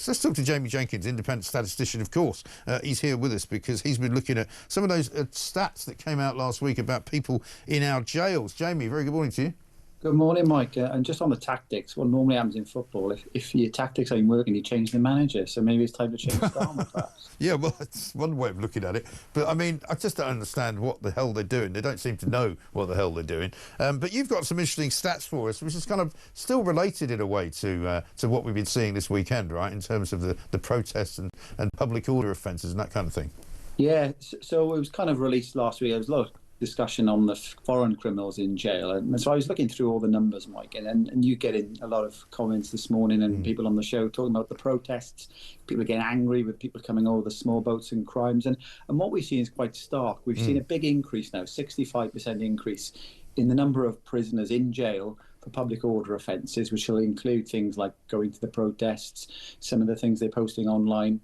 So let's talk to Jamie Jenkins, independent statistician, of course. He's here with us because he's been looking at some of those stats that came out last week about people in our jails. Jamie, very good morning to you. Good morning, Mike. And just on the tactics, what normally happens in football, if your tactics ain't working, you change the manager. So maybe it's time to change Starmer, perhaps. Yeah, well, that's one way of looking at it. But, I mean, I just don't understand what the hell they're doing. They don't seem to know what the hell they're doing. But you've got some interesting stats for us, which is kind of still related in a way to what we've been seeing this weekend, right, in terms of the protests and public order offences and that kind of thing. Yeah, so it was kind of released last week. There was a lot of discussion on the foreign criminals in jail, and so I was looking through all the numbers, Mike, and you get in a lot of comments this morning and people on the show talking about the protests. People are getting angry with people coming over the small boats and crimes, and what we've seen is quite stark. We've seen a big increase now, 65% increase in the number of prisoners in jail for public order offences, which will include things like going to the protests, some of the things they're posting online.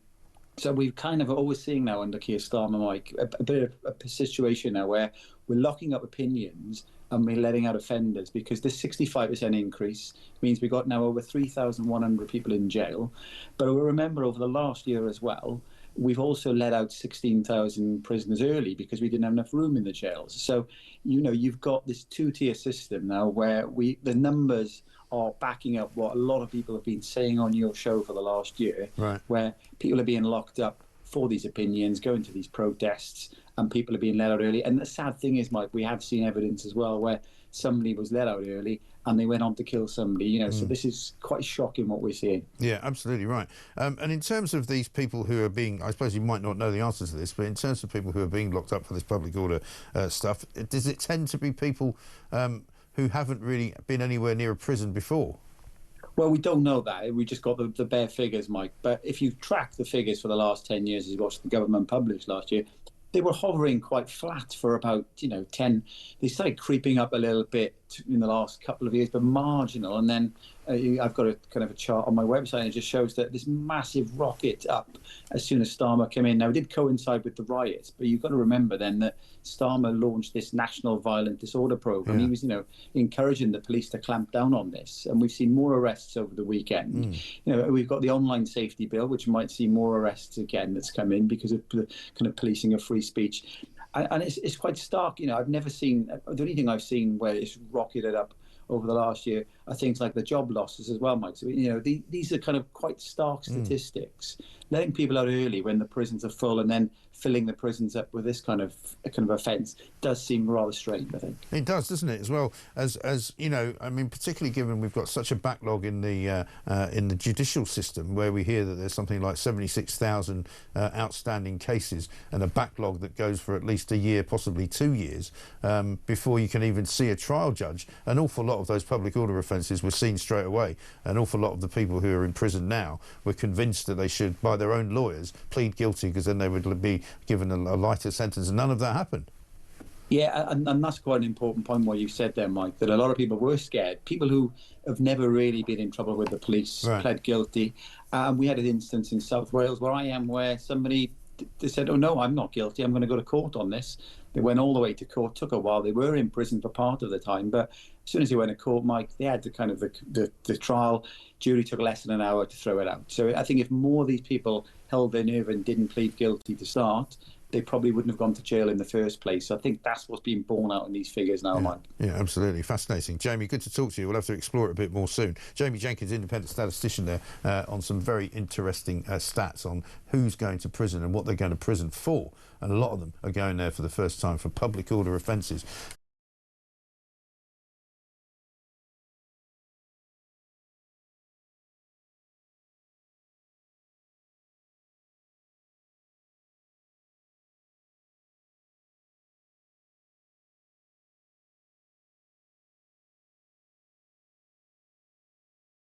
So we've kind of always seeing now under Keir Starmer, Mike, a bit of a situation now where we're locking up opinions and we're letting out offenders, because this 65% increase means we've got now over 3,100 people in jail. But we'll remember over the last year as well, we've also let out 16,000 prisoners early because we didn't have enough room in the jails. So, you know, you've got this two-tier system now where the numbers are backing up what a lot of people have been saying on your show for the last year, right, where people are being locked up for these opinions, going to these protests, and people are being let out early. And the sad thing is, Mike, we have seen evidence as well where somebody was let out early and they went on to kill somebody, you know, so this is quite shocking what we're seeing. Yeah, absolutely right. And in terms of these people who are being, I suppose you might not know the answer to this, but in terms of people who are being locked up for this public order stuff, does it tend to be people who haven't really been anywhere near a prison before? Well, we don't know that. We just got the bare figures, Mike. But if you track the figures for the last 10 years, as you watched the government publish last year, they were hovering quite flat for about, 10. They started creeping up a little bit in the last couple of years, but marginal. And then I've got a kind of a chart on my website, and it just shows that this massive rocket up as soon as Starmer came in. Now, it did coincide with the riots, but you've got to remember then that Starmer launched this National Violent Disorder Programme. He was, encouraging the police to clamp down on this. And we've seen more arrests over the weekend. We've got the online safety bill, which might see more arrests again that's come in because of the kind of policing of free speech. And it's quite stark. I've never seen, the only thing I've seen where it's rocketed up over the last year are things like the job losses as well, Mike. So, these are kind of quite stark statistics. Letting people out early when the prisons are full and then filling the prisons up with this kind of offence does seem rather strange, I think. It does, doesn't it? As well as I mean, particularly given we've got such a backlog in the judicial system, where we hear that there's something like 76,000 outstanding cases and a backlog that goes for at least a year, possibly 2 years, before you can even see a trial judge. An awful lot of those public order offences were seen straight away. An awful lot of the people who are in prison now were convinced that they should, by their own lawyers, plead guilty, because then they would be given a lighter sentence, and none of that happened. Yeah, and that's quite an important point what you said there, Mike, that a lot of people were scared. People who have never really been in trouble with the police pled guilty. We had an instance in South Wales where I am, where somebody they said, oh, no, I'm not guilty. I'm going to go to court on this. They went all the way to court. Took a while. They were in prison for part of the time. But as soon as they went to court, Mike, they had the trial. Jury took less than an hour to throw it out. So I think if more of these people held their nerve and didn't plead guilty to start, they probably wouldn't have gone to jail in the first place. So I think that's what's being borne out in these figures now, Mike. Yeah, absolutely. Fascinating. Jamie, good to talk to you. We'll have to explore it a bit more soon. Jamie Jenkins, independent statistician there, on some very interesting stats on who's going to prison and what they're going to prison for. And a lot of them are going there for the first time for public order offences.